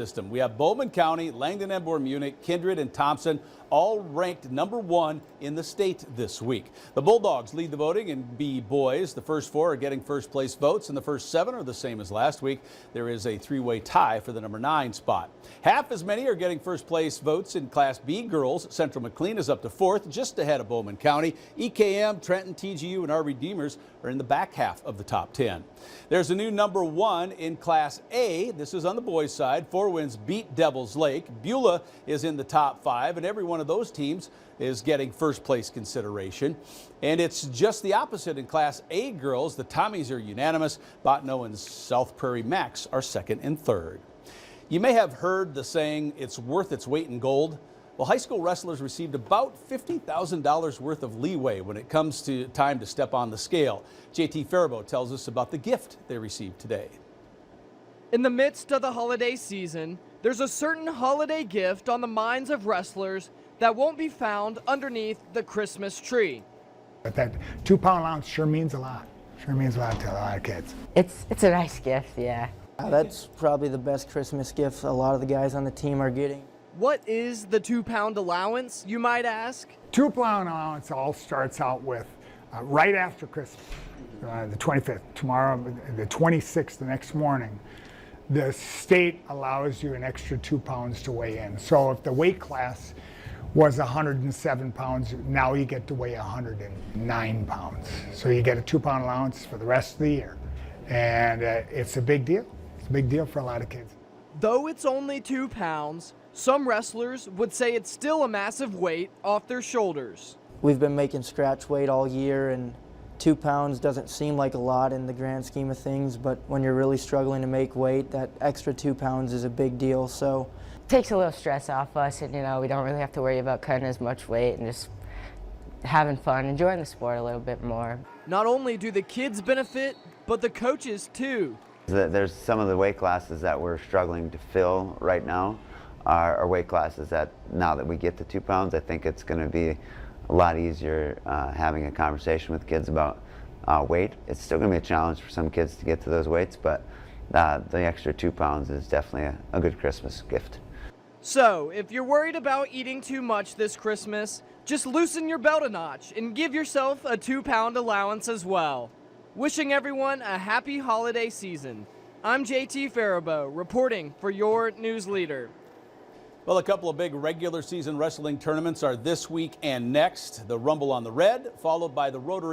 system. We have Bowman County, Langdon and Munich, Kindred and Thompson all ranked #1 in the state this week. The Bulldogs lead the voting in B boys. The first 4 are getting first place votes and the first 7 are the same as last week. There is a 3-way tie for the #9 spot. Half as many are getting first place votes in Class B girls. Central McLean is up to 4th, just ahead of Bowman County. EKM, Trenton, TGU and our Redeemers are in the back half of the top 10. There's a new #1 in Class A. This is on the boys side. 4 wins beat Devils Lake. Beulah is in the top 5, and every one of those teams is getting first place consideration. And it's just the opposite in Class A girls. The Tommies are unanimous. Bottineau and South Prairie Max are 2nd and 3rd. You may have heard the saying, it's worth its weight in gold. Well, high school wrestlers received about $50,000 worth of leeway when it comes to time to step on the scale. JT Faribault tells us about the gift they received today. In the midst of the holiday season, there's a certain holiday gift on the minds of wrestlers that won't be found underneath the Christmas tree. But that 2-pound allowance sure means a lot. Sure means a lot to a lot of kids. It's a nice gift, yeah. That's probably the best Christmas gift a lot of the guys on the team are getting. What is the 2-pound allowance, you might ask? 2-pound allowance all starts out with right after Christmas, the 25th. Tomorrow, the 26th, the next morning, the state allows you an extra 2 pounds to weigh in. So if the weight class was 107 pounds, now you get to weigh 109 pounds. So you get a 2-pound allowance for the rest of the year. And it's a big deal. It's a big deal for a lot of kids. Though it's only 2 pounds, some wrestlers would say it's still a massive weight off their shoulders. We've been making scratch weight all year, and 2 pounds doesn't seem like a lot in the grand scheme of things, but when you're really struggling to make weight, that extra 2 pounds is a big deal. So It takes a little stress off us, and we don't really have to worry about cutting as much weight and just having fun, enjoying the sport a little bit more. Not only do the kids benefit, but the coaches too. There's some of the weight classes that we're struggling to fill right now are weight classes that now that we get to 2 pounds, I think it's going to be a lot easier having a conversation with kids about weight. It's still going to be a challenge for some kids to get to those weights, but the extra 2 pounds is definitely a good Christmas gift. So, if you're worried about eating too much this Christmas, just loosen your belt a notch and give yourself a 2-pound allowance as well. Wishing everyone a happy holiday season. I'm JT Faribault reporting for your news leader. Well, a couple of big regular season wrestling tournaments are this week and next. The Rumble on the Red, followed by the Rotary